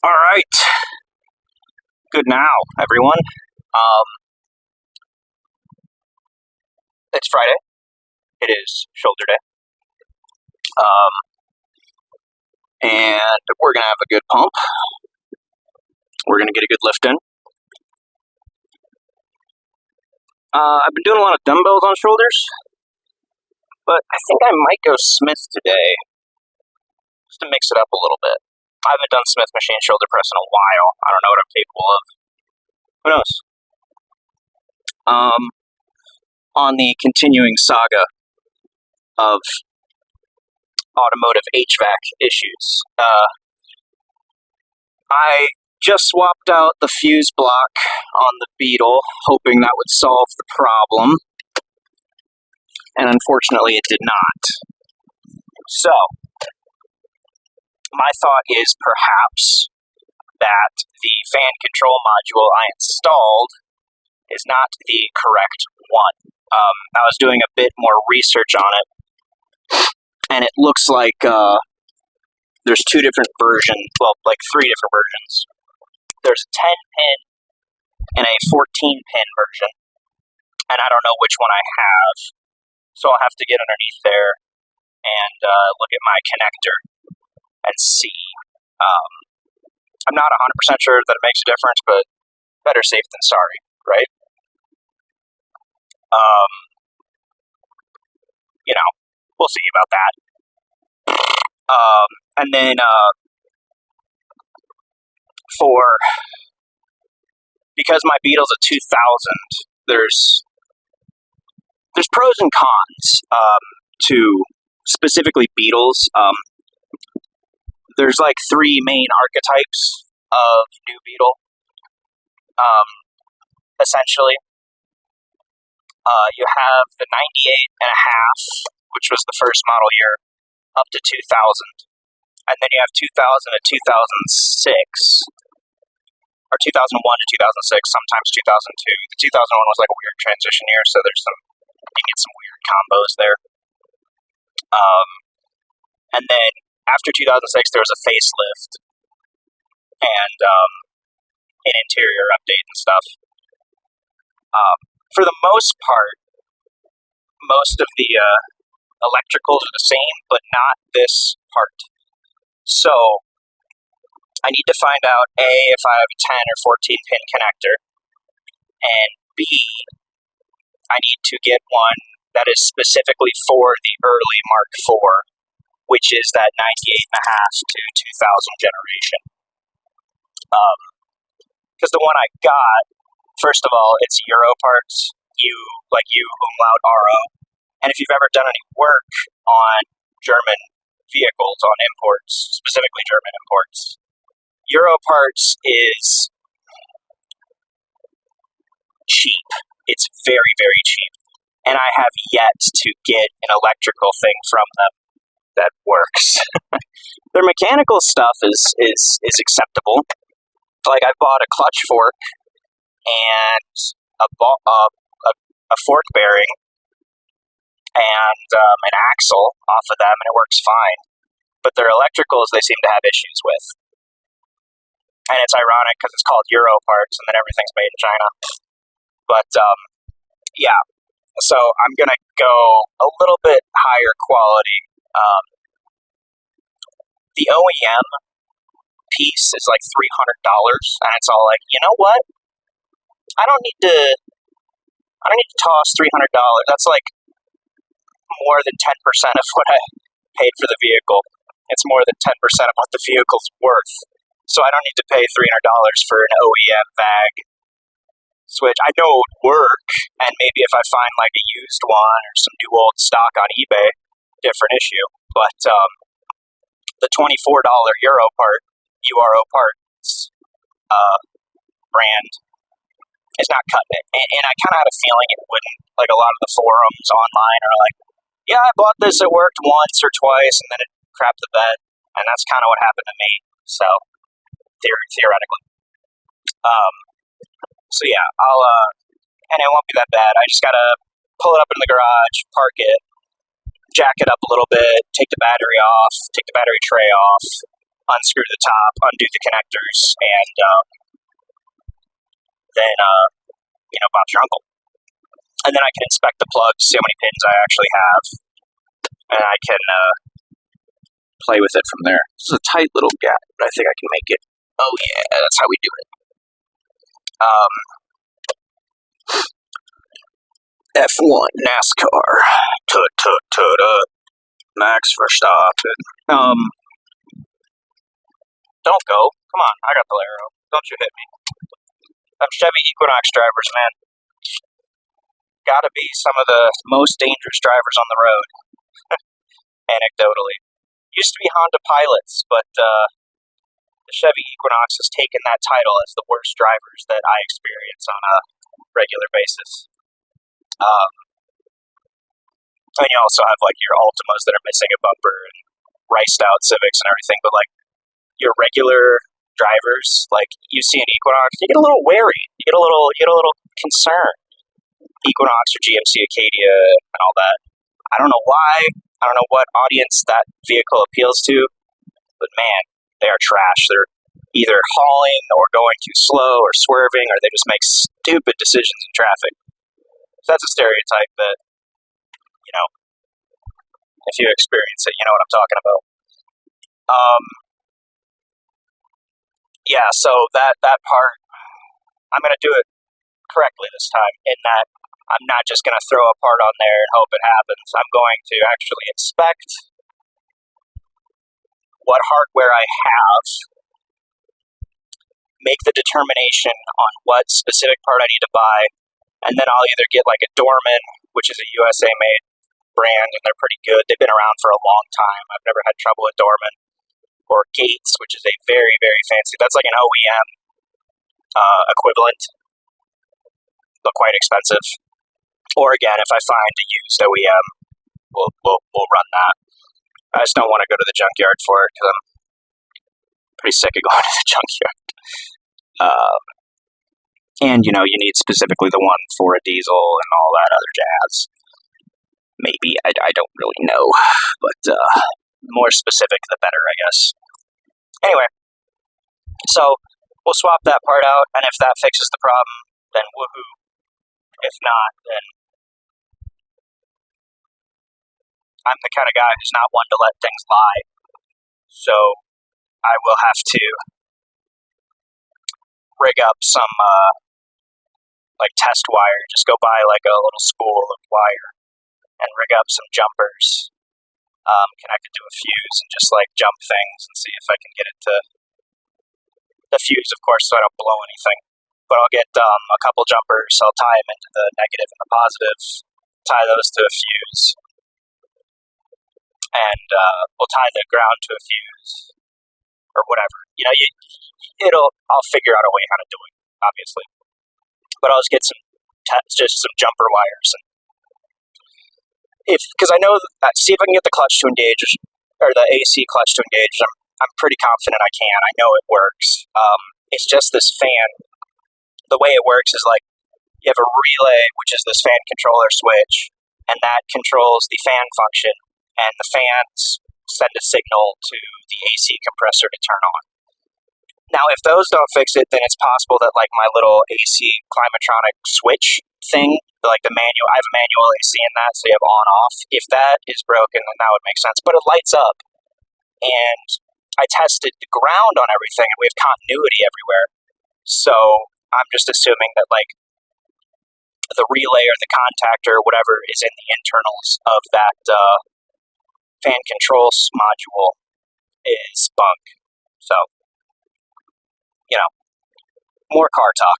All right. Good now, everyone. Um, it's Friday. It is shoulder day. And we're going to have a good pump. We're going to get a good lift in. I've been doing a lot of dumbbells on shoulders, but I think I might go Smith today just to mix it up a little bit. I haven't done Smith machine shoulder press in a while. I don't know what I'm capable of. Who knows? On the continuing saga of automotive HVAC issues, I just swapped out the fuse block on the Beetle, hoping that would solve the problem, and unfortunately it did not. So, my thought is perhaps that the fan control module I installed is not the correct one. I was doing a bit more research on it, and it looks like there's two different versions, well, like three different versions. There's a 10-pin and a 14-pin version, and I don't know which one I have, so I'll have to get underneath there and look at my connector and see. I'm not 100% sure that it makes a difference, but better safe than sorry, right? We'll see about that. And then because my Beetle's a 2000, there's pros and cons to specifically Beetles. There's like three main archetypes of new Beetle. Essentially, you have the 98.5, which was the first model year, up to 2000. And then you have 2000 to 2006, or 2001 to 2006, sometimes 2002. The 2001 was like a weird transition year, so you can get some weird combos there. And then after 2006, there was a facelift and an interior update and stuff. For the most part, most of the electricals are the same, but not this part. So I need to find out A, if I have a 10 or 14 pin connector, and B, I need to get one that is specifically for the early Mark IV, which is that 98.5 to 2000 generation. Because the one I got, first of all, it's Euro parts, umlaut RO. And if you've ever done any work on German vehicles, on imports, specifically German imports, Euro parts is cheap. It's very, very cheap. And I have yet to get an electrical thing from them that works. Their mechanical stuff is acceptable. Like, I bought a clutch fork and a fork bearing and an axle off of them, and it works fine. But their electricals, they seem to have issues with. And it's ironic because it's called Euro parts, and then everything's made in China. But, yeah. So I'm going to go a little bit higher quality. The OEM piece is like $300, and it's all like, you know what? I don't need to toss $300. That's like more than 10% of what I paid for the vehicle. It's more than 10% of what the vehicle's worth. So I don't need to pay $300 for an OEM VAG switch. I know it would work, and maybe if I find like a used one or some new old stock on eBay, different issue. But the $24 Euro parts brand is not cutting it. And I kind of had a feeling it wouldn't. Like, a lot of the forums online are like, yeah, I bought this, it worked once or twice, and then it crapped the bed. And that's kind of what happened to me. So, theoretically. So yeah, and it won't be that bad. I just gotta pull it up in the garage, park it, jack it up a little bit, take the battery off, take the battery tray off, unscrew the top, undo the connectors, and then Bob's your uncle. And then I can inspect the plugs, see how many pins I actually have, and I can play with it from there. This is a tight little gap, but I think I can make it. Oh yeah, that's how we do it. F1 NASCAR, Max Verstappen. Don't go. Come on, I got the arrow. Don't you hit me. Them Chevy Equinox drivers, man, gotta be some of the most dangerous drivers on the road. Anecdotally, used to be Honda pilots, but the Chevy Equinox has taken that title as the worst drivers that I experience on a regular basis. And you also have like your Altimas that are missing a bumper and riced out Civics and everything, but like your regular drivers, like you see an Equinox, you get a little wary, you get a little concerned. Equinox or GMC Acadia and all that. I don't know why. I don't know what audience that vehicle appeals to, but man, they are trash. They're either hauling or going too slow or swerving, or they just make stupid decisions in traffic. So that's a stereotype that, if you experience it, you know what I'm talking about. Yeah, so that part, I'm going to do it correctly this time, in that I'm not just going to throw a part on there and hope it happens. I'm going to actually inspect what hardware I have, make the determination on what specific part I need to buy, and then I'll either get like a Dorman, which is a USA-made brand, and they're pretty good. They've been around for a long time. I've never had trouble with Dorman. Or Gates, which is a very, very fancy, that's like an OEM equivalent, but quite expensive. Or again, if I find a used OEM, we'll run that. I just don't want to go to the junkyard for it because I'm pretty sick of going to the junkyard. And you need specifically the one for a diesel and all that other jazz. Maybe, I don't really know, but more specific the better, I guess. Anyway, so we'll swap that part out, and if that fixes the problem, then woohoo. If not, then I'm the kind of guy who's not one to let things lie. So I will have to rig up some test wire, just go buy like a little spool of wire and rig up some jumpers connected to a fuse and just like jump things and see if I can get it to the fuse, of course, so I don't blow anything. But I'll get a couple jumpers, I'll tie them into the negative and the positive, tie those to a fuse, and we'll tie the ground to a fuse or whatever. I'll figure out a way how to do it, obviously. But I'll just get just some jumper wires, and because I know see if I can get the clutch to engage, or the AC clutch to engage. I'm pretty confident I can. I know it works. It's just this fan. The way it works is like you have a relay, which is this fan controller switch, and that controls the fan function, and the fans send a signal to the AC compressor to turn on. Now, if those don't fix it, then it's possible that like my little AC Climatronic switch thing, like the manual, I have a manual AC in that, so you have on off. If that is broken, then that would make sense. But it lights up, and I tested the ground on everything, and we have continuity everywhere. So I'm just assuming that like the relay or the contactor or whatever is in the internals of that fan control module is bunk. So, more car talk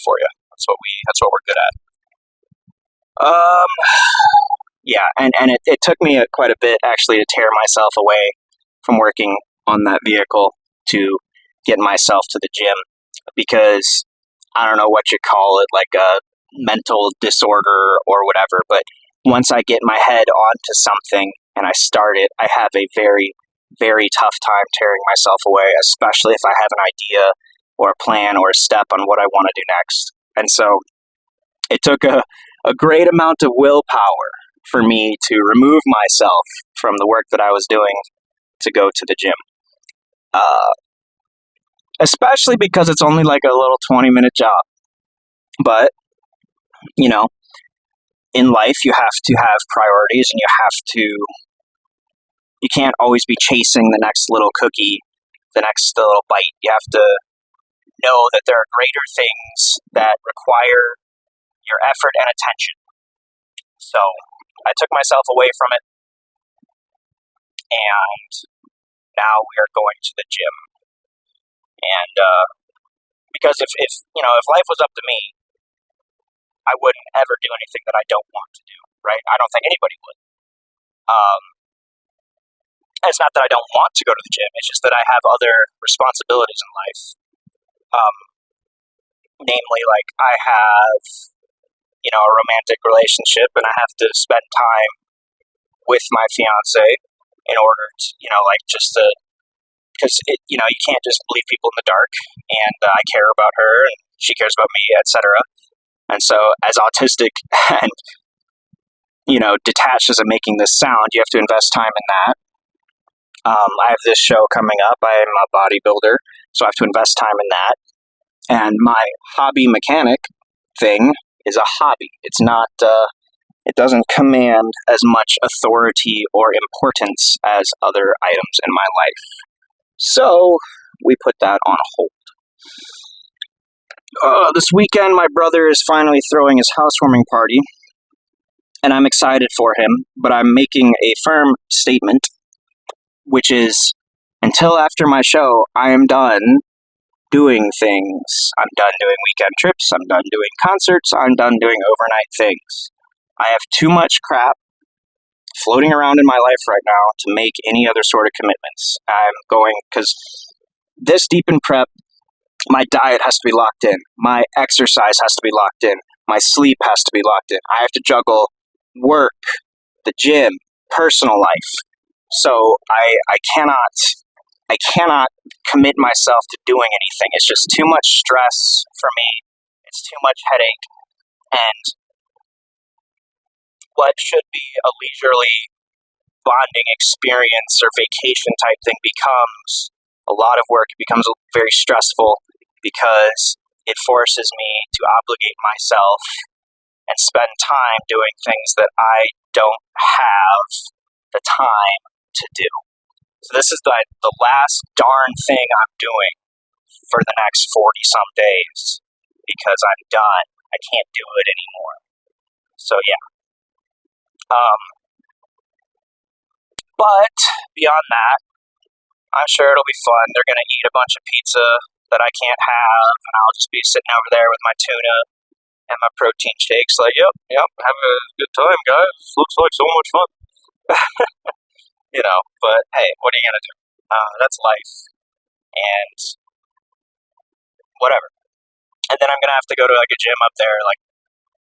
for you. That's what we're good at. Yeah, and it took me quite a bit actually to tear myself away from working on that vehicle to get myself to the gym, because I don't know what you call it, like a mental disorder or whatever, but once I get my head onto something and I start it, I have a very, very tough time tearing myself away, especially if I have an idea or a plan or a step on what I want to do next. And so it took a great amount of willpower for me to remove myself from the work that I was doing to go to the gym. Uh, Especially because it's only like a little 20-minute job. But, you know, in life, you have to have priorities and you can't always be chasing the next little cookie, the next little bite. You have to know that there are greater things that require your effort and attention. So I took myself away from it, and now we are going to the gym. And because if life was up to me, I wouldn't ever do anything that I don't want to do, right? I don't think anybody would. Um, it's not that I don't want to go to the gym, it's just that I have other responsibilities in life. Namely, like, I have, a romantic relationship, and I have to spend time with my fiance in order to, just to, because, you can't just leave people in the dark, and I care about her, and she cares about me, etc. And so, as autistic and, detached as I'm making this sound, you have to invest time in that. I have this show coming up. I am a bodybuilder, so I have to invest time in that. And my hobby mechanic thing is a hobby. It's not, it doesn't command as much authority or importance as other items in my life. So, we put that on hold. This weekend, my brother is finally throwing his housewarming party, and I'm excited for him, but I'm making a firm statement, which is, until after my show, I am done doing things. I'm done doing weekend trips, I'm done doing concerts, I'm done doing overnight things. I have too much crap floating around in my life right now to make any other sort of commitments. I'm going, because this deep in prep, my diet has to be locked in, my exercise has to be locked in, my sleep has to be locked in. I have to juggle work, the gym, personal life. So I cannot commit myself to doing anything. It's just too much stress for me. It's too much headache. And what should be a leisurely bonding experience or vacation type thing becomes a lot of work. It becomes very stressful because it forces me to obligate myself and spend time doing things that I don't have the time to do. So this is the last darn thing I'm doing for the next 40-some days because I'm done. I can't do it anymore. So yeah. But beyond that, I'm sure it'll be fun. They're going to eat a bunch of pizza that I can't have, and I'll just be sitting over there with my tuna and my protein shakes like, yep, have a good time, guys. This looks like so much fun. But hey, what are you going to do? That's life. And whatever. And then I'm going to have to go to like a gym up there, like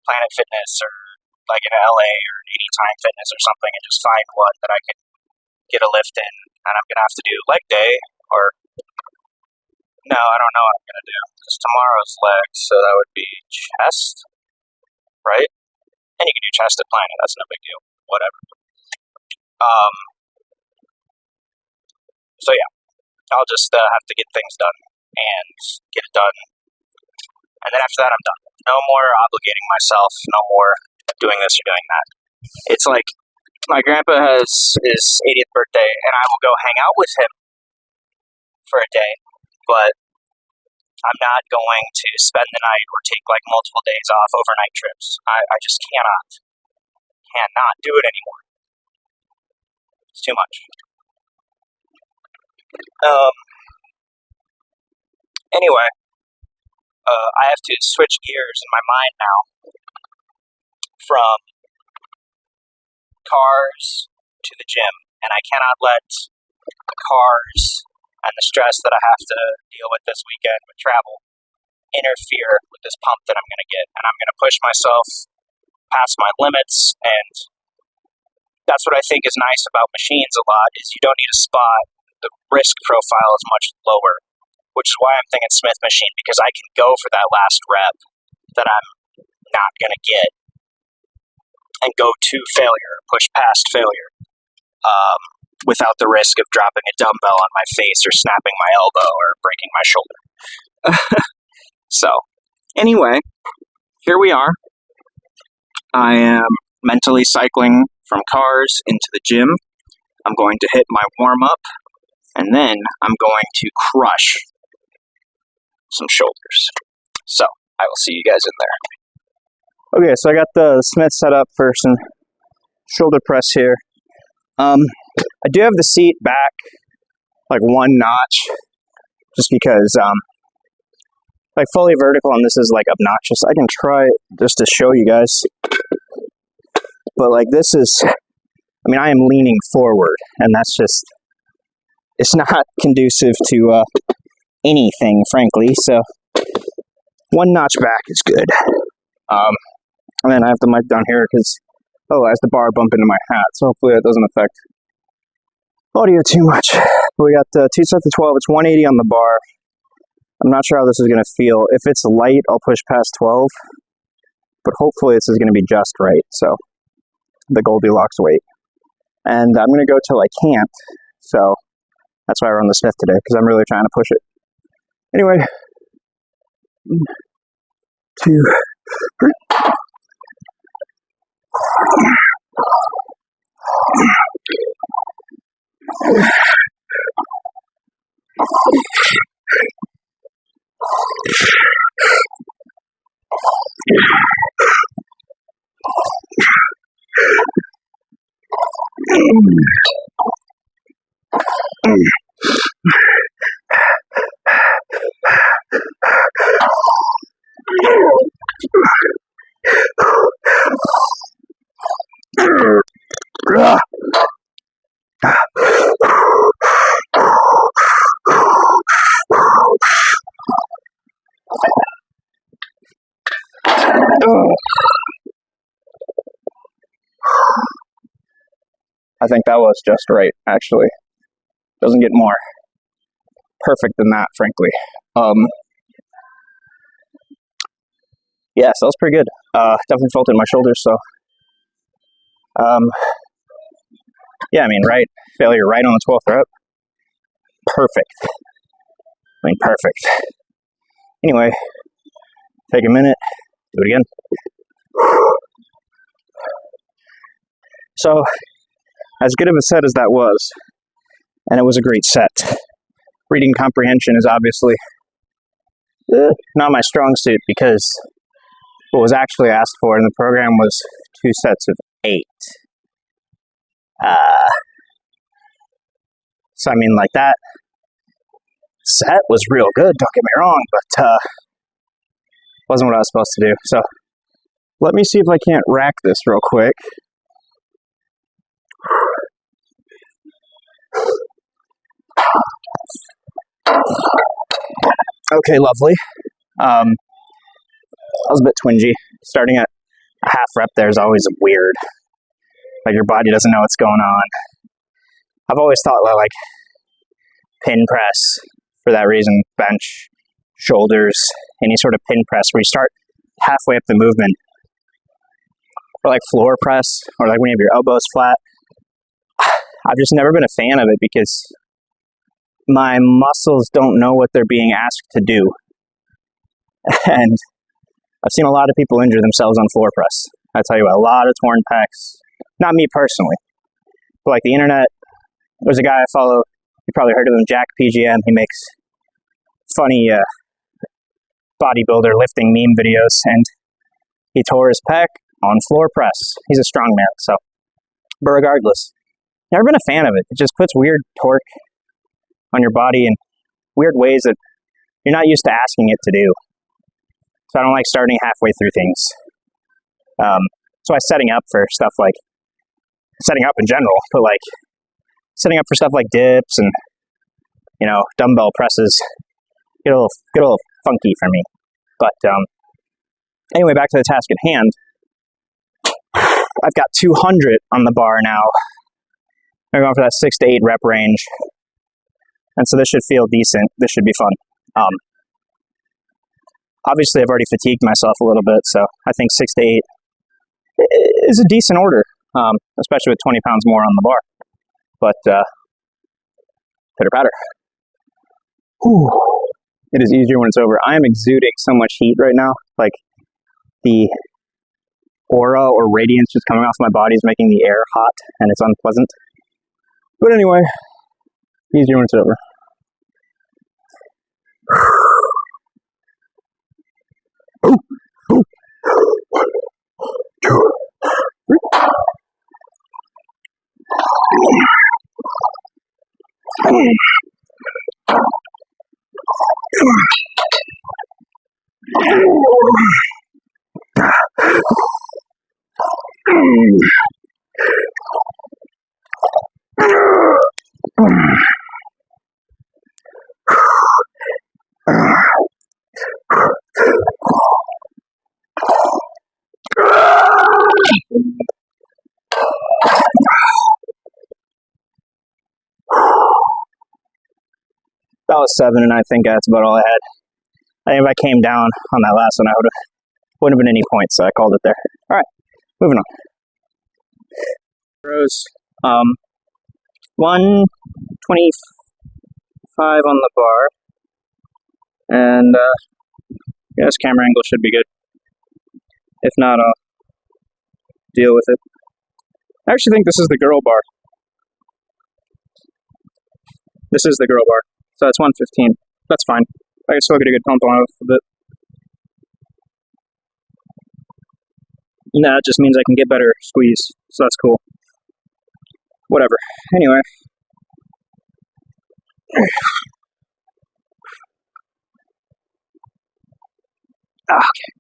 Planet Fitness or like in LA or Anytime Fitness or something, and just find one that I can get a lift in. And I'm going to have to do leg day or no, I don't know what I'm going to do because tomorrow's legs, so that would be chest, right? And you can do chest at Planet, that's no big deal. Whatever. So yeah, I'll just have to get things done and get it done. And then after that, I'm done. No more obligating myself. No more doing this or doing that. It's like my grandpa has his 80th birthday, and I will go hang out with him for a day, but I'm not going to spend the night or take like multiple days off overnight trips. I just cannot do it anymore. It's too much. Anyway, I have to switch gears in my mind now from cars to the gym, and I cannot let cars and the stress that I have to deal with this weekend with travel interfere with this pump that I'm going to get, and I'm going to push myself past my limits. And that's what I think is nice about machines a lot, is you don't need a spot. The risk profile is much lower, which is why I'm thinking Smith machine, because I can go for that last rep that I'm not going to get and go to failure, push past failure. without the risk of dropping a dumbbell on my face or snapping my elbow or breaking my shoulder. So, anyway, here we are. I am mentally cycling from cars into the gym. I'm going to hit my warm-up, and then I'm going to crush some shoulders. So, I will see you guys in there. Okay, so I got the Smith set up for some shoulder press here. I do have the seat back like one notch, just because like fully vertical and this is like obnoxious. I can try just to show you guys, but like this is, I mean, I am leaning forward, and that's just, it's not conducive to anything, frankly. So one notch back is good. And then I have the mic down here because, oh, as the bar bump into my hat, so hopefully that doesn't affect audio too much. But we got 2 sets of 12. It's 180 on the bar. I'm not sure how this is going to feel. If it's light, I'll push past 12. But hopefully this is going to be just right. So the Goldilocks weight. And I'm going to go till I can't. So that's why I run the Smith today, because I'm really trying to push it. Anyway. 2, 3. I think that was just right, actually. Doesn't get more perfect than that, frankly. Yeah, so that was pretty good. Definitely felt it in my shoulders, so. Yeah, I mean, right, failure right on the 12th rep. Perfect. I mean, perfect. Anyway, take a minute, do it again. So, as good of a set as that was, and it was a great set, reading comprehension is obviously not my strong suit, because what was actually asked for in the program was 2 sets of 8. So I mean, like, that set was real good, don't get me wrong, but wasn't what I was supposed to do. So let me see if I can't rack this real quick. Okay, lovely. I was a bit twingy. Starting at a half rep there is always weird. Like, your body doesn't know what's going on. I've always thought that, like, pin press, for that reason, bench, shoulders, any sort of pin press where you start halfway up the movement, or like floor press, or like when you have your elbows flat. I've just never been a fan of it because my muscles don't know what they're being asked to do. And I've seen a lot of people injure themselves on floor press. I tell you what, a lot of torn pecs. Not me personally, but like the internet, there's a guy I follow, you probably heard of him, Jack PGM. He makes funny bodybuilder lifting meme videos, and he tore his pec on floor press. He's a strongman, so. But regardless, never been a fan of it. It just puts weird torque on your body in weird ways that you're not used to asking it to do. So I don't like starting halfway through things. So I was setting up for stuff like, setting up in general, but like setting up for stuff like dips and, you know, dumbbell presses get a little funky for me. But anyway, back to the task at hand. I've got 200 on the bar now. I'm going for that 6 to 8 rep range. And so this should feel decent. This should be fun. Obviously, I've already fatigued myself a little bit, so I think 6 to 8 is a decent order, especially with 20 pounds more on the bar. but pitter patter. Whew. It is easier when it's over. I am exuding so much heat right now. Like the aura or radiance just coming off my body is making the air hot, and it's unpleasant. But anyway, easier when it's over. That was 7, and I think that's about all I had. I think if I came down on that last one, wouldn't have been any points, so I called it there. All right, moving on. Rows, 125 on the bar, and yes, camera angle should be good. If not, I'll deal with it. I actually think this is the girl bar. This is the girl bar, so that's 115. That's fine. I can still get a good pump on it a bit. That just means I can get better squeeze, so that's cool. Whatever. Anyway. Okay.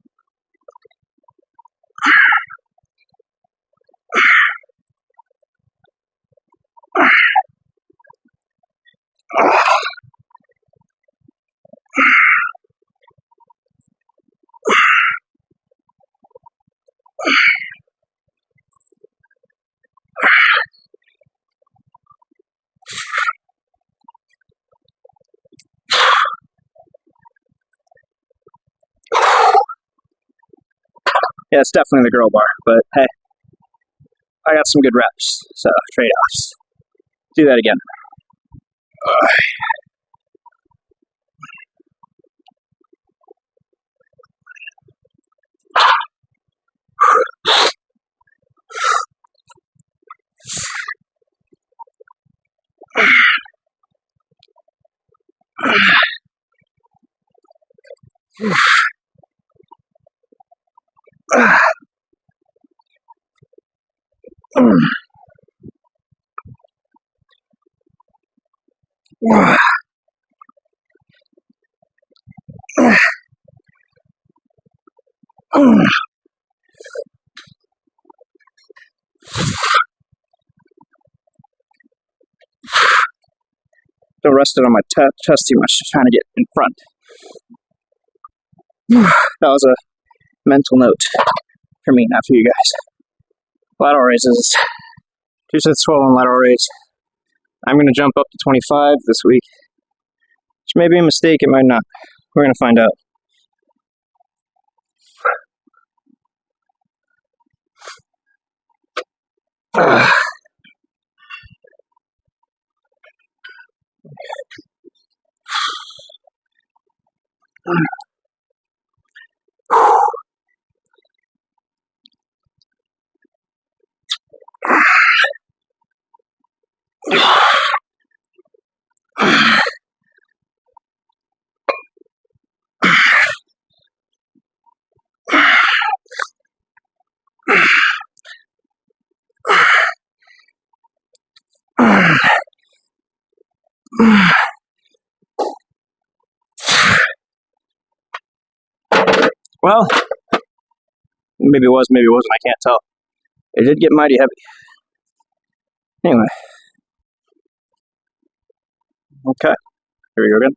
Yeah, it's definitely the girl bar, but hey, I got some good reps, so trade-offs. Do that again. Don't rest it on my chest too much, just trying to get in front. That was a mental note for me, not for you guys. Lateral raises. 2 sets 12 on lateral raise. I'm going to jump up to 25 this week. Which may be a mistake, it might not. We're going to find out. Well, maybe it was, maybe it wasn't, I can't tell. It did get mighty heavy. Anyway. Okay, here we go again.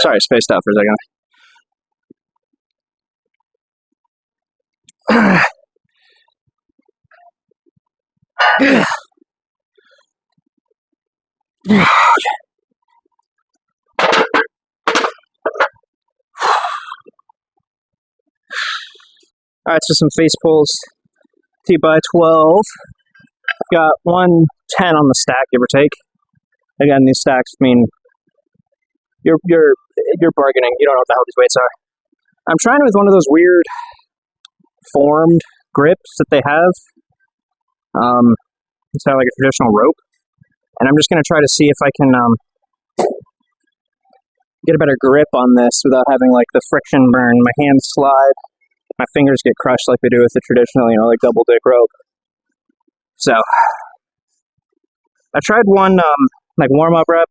Sorry, spaced out for a second. Alright, so some face pulls. 2x12. Got 110 on the stack, give or take. Again, these stacks mean you're bargaining. You don't know what the hell these weights are. I'm trying with one of those weird formed grips that they have. It's kind of like a traditional rope. And I'm just going to try to see if I can get a better grip on this without having like the friction burn. My hands slide. My fingers get crushed like they do with the traditional, like double dick rope. So, I tried one, like warm-up rep,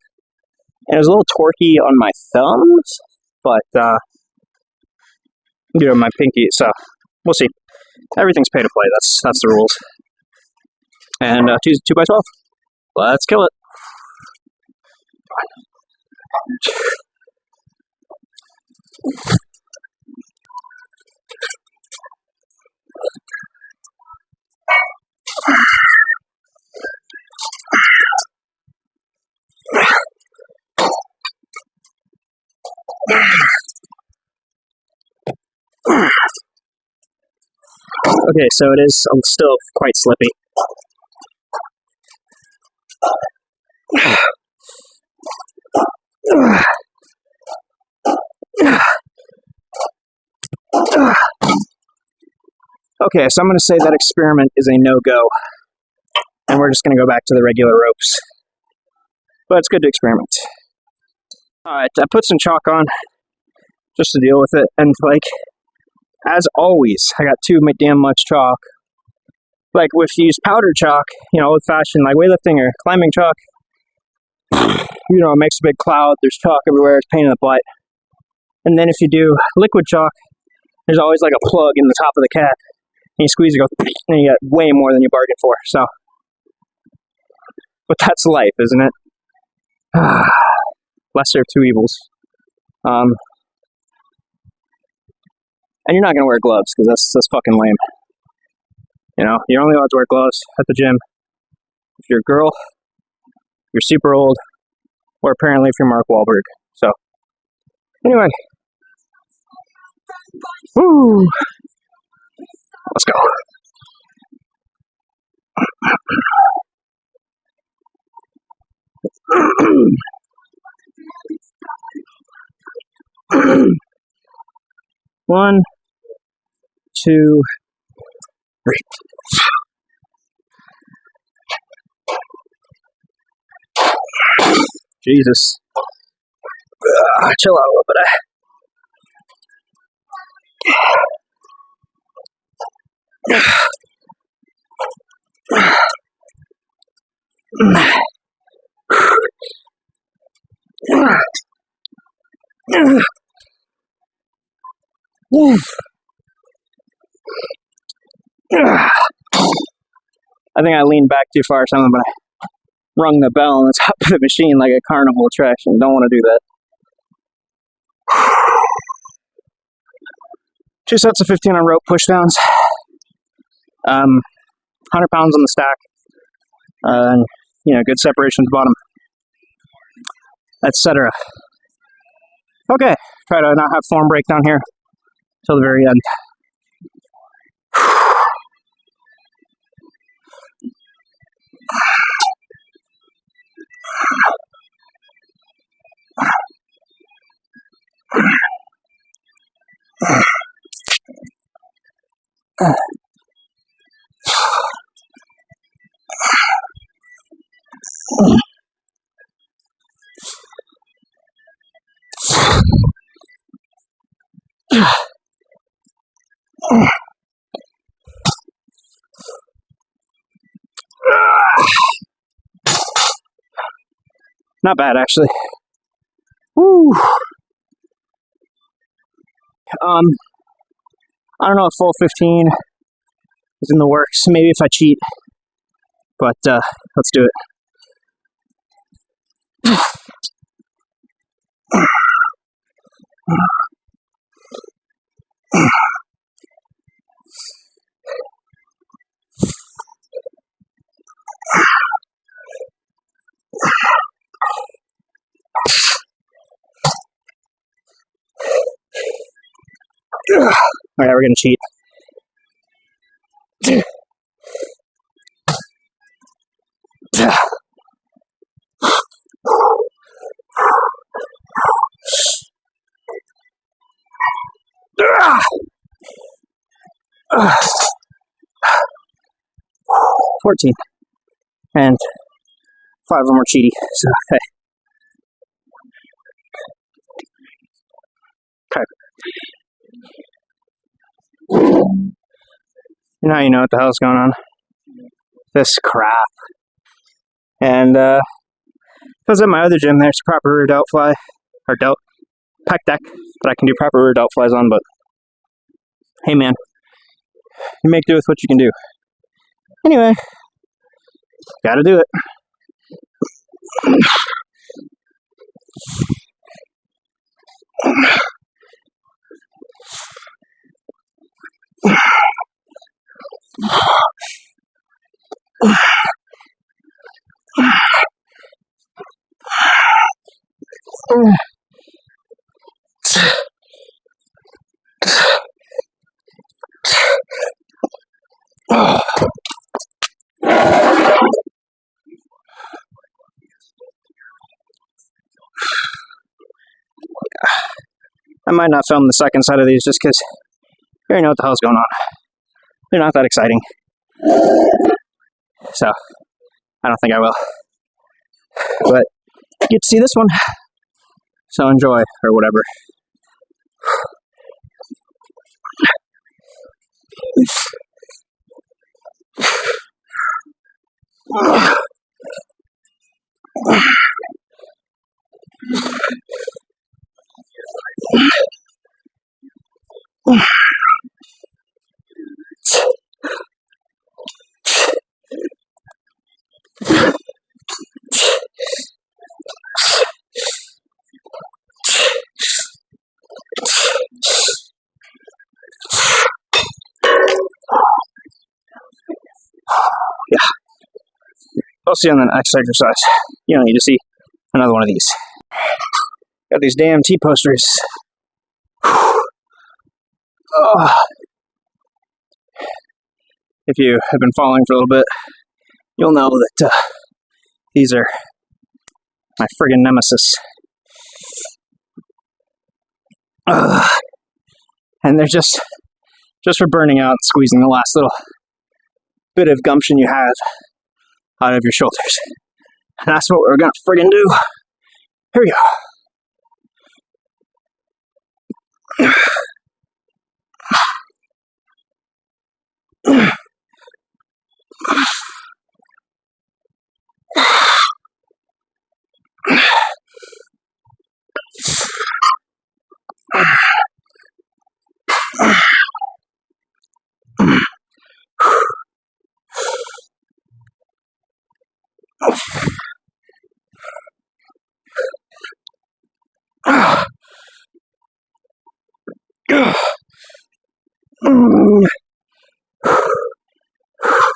and it was a little torquey on my thumbs, but, my pinky, so, we'll see. Everything's pay to play, that's the rules. And, 2x12. Let's kill it. Okay, so it is still quite slippy. Okay, so I'm going to say that experiment is a no-go, and we're just going to go back to the regular ropes. But it's good to experiment. Alright, I put some chalk on, just to deal with it, and as always, I got too damn much chalk. Like, if you use powdered chalk, old-fashioned, like weightlifting or climbing chalk, it makes a big cloud, there's chalk everywhere, it's a pain in the butt. And then if you do liquid chalk, there's always like a plug in the top of the cap, and you squeeze it, and you get way more than you bargained for, so. But that's life, isn't it? Lesser of two evils. And you're not going to wear gloves, because that's fucking lame. You're only allowed to wear gloves at the gym if you're a girl, you're super old, or apparently if you're Mark Wahlberg. So, anyway. Woo! Let's go. One, two, three. Jesus. Chill out a little bit. I think I leaned back too far or something, but I rung the bell on the top of the machine like a carnival attraction. Don't want to do that. 2 sets of 15 on rope pushdowns. 100 pounds on the stack. And, good separation at the bottom. Etc. Okay, try to not have form breakdown here till the very end. Not bad, actually. Woo. I don't know if full 15 is in the works. Maybe if I cheat. But, let's do it. Alright, we're gonna cheat. Ah! 14. And 5 of them are cheaty. So, hey. Okay. Now you know what the hell's going on. This crap. And, because at my other gym, there's proper rear delt fly, or delt pec deck that I can do proper rear delt flies on, but hey man, you make do with what you can do. Anyway, gotta do it. I might not film the second set of these just because you already know what the hell's going on. They're not that exciting. So, I don't think I will. But, you get to see this one. So enjoy, or whatever. I'll see you on the next exercise. You don't need to see another one of these. Got these damn T-posters. Oh. If you have been following for a little bit, you'll know that these are my friggin' nemesis. And they're just for burning out, squeezing the last little bit of gumption you have out of your shoulders. And that's what we're gonna friggin' do. Here we go.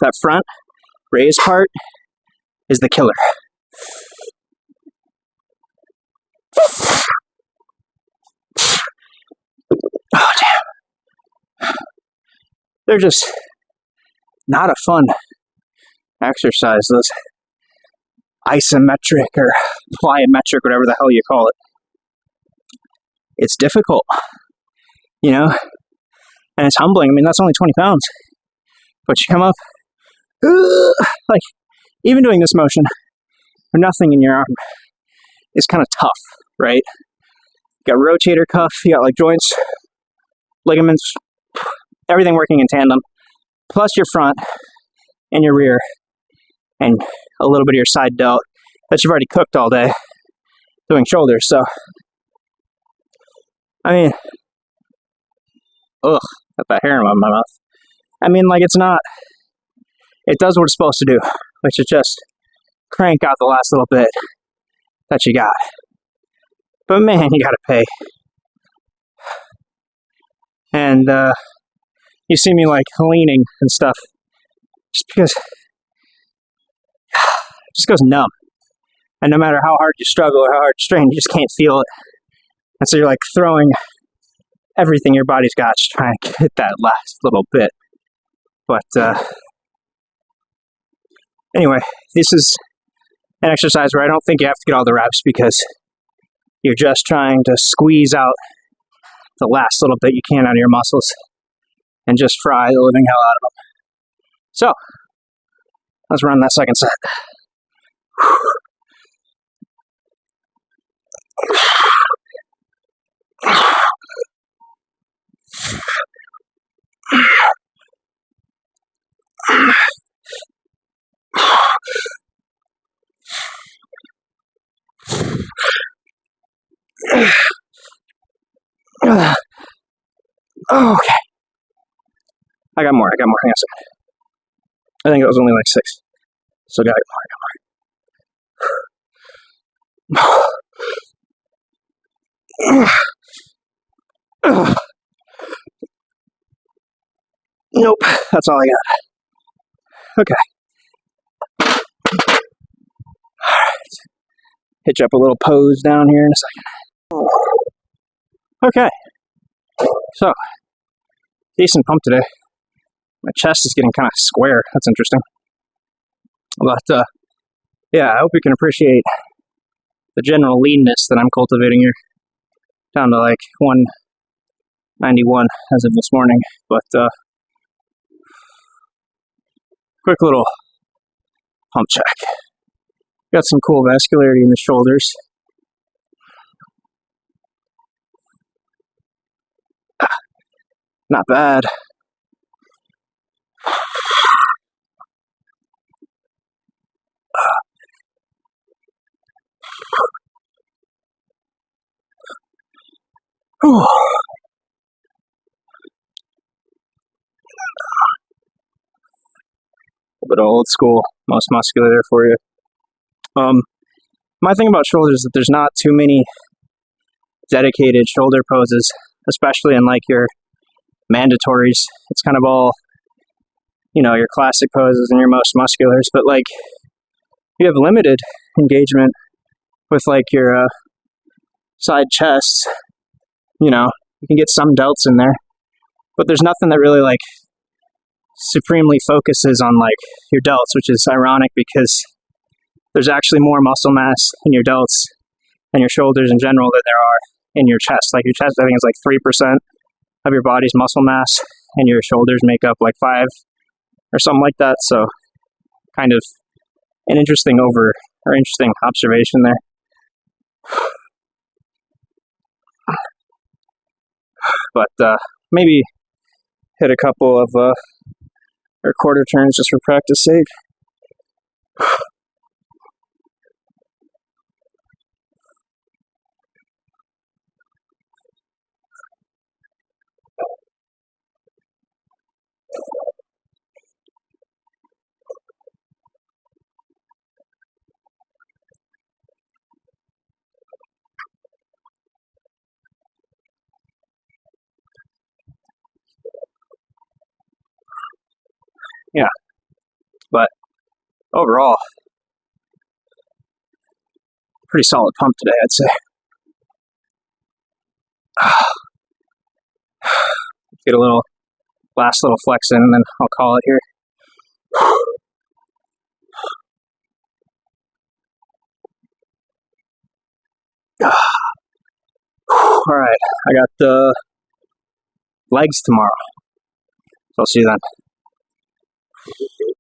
That front raised part is the killer. Oh, damn. They're just not a fun exercise. Those isometric or plyometric, whatever the hell you call it. It's difficult, you know, and it's humbling. I mean, that's only 20 pounds, but you come up, like, even doing this motion with nothing in your arm is kind of tough, right? You got rotator cuff, you got like joints, ligaments, everything working in tandem, plus your front and your rear and a little bit of your side delt that you've already cooked all day doing shoulders. So, I mean, ugh, got that hair in my mouth. I mean, like, it does what it's supposed to do, which is just crank out the last little bit that you got. But man, you gotta pay and you see me like leaning and stuff, just because it just goes numb. And no matter how hard you struggle or how hard you strain, you just can't feel it. And so you're like throwing everything your body's got, just trying to hit that last little bit. But anyway, this is an exercise where I don't think you have to get all the reps, because you're just trying to squeeze out the last little bit you can out of your muscles and just fry the living hell out of them. So, let's run that second set. Okay. I got more. Hang on a second. I think it was only like 6. So got more. Nope, that's all I got. Okay. Alright. Hit you up a little pose down here in a second. Okay. So, decent pump today. My chest is getting kind of square. That's interesting. But, yeah, I hope you can appreciate the general leanness that I'm cultivating here. Down to like 191 as of this morning. But, quick little pump check. Got some cool vascularity in the shoulders. Not bad. Whew. A bit old school, most muscular there for you. My thing about shoulders is that there's not too many dedicated shoulder poses, especially in like your mandatories. It's kind of all, you know, your classic poses and your most musculars, but like you have limited engagement with like your side chests. You know, you can get some delts in there, but there's nothing that really like supremely focuses on like your delts, which is ironic because there's actually more muscle mass in your delts and your shoulders in general than there are in your chest. Like your chest, I think, is like 3% of your body's muscle mass, and your shoulders make up like 5 or something like that. So, kind of an interesting observation there. But maybe hit a couple of or quarter turns just for practice sake. Yeah, but overall, pretty solid pump today, I'd say. Get a last little flex in, and then I'll call it here. All right, I got the legs tomorrow, so I'll see you then.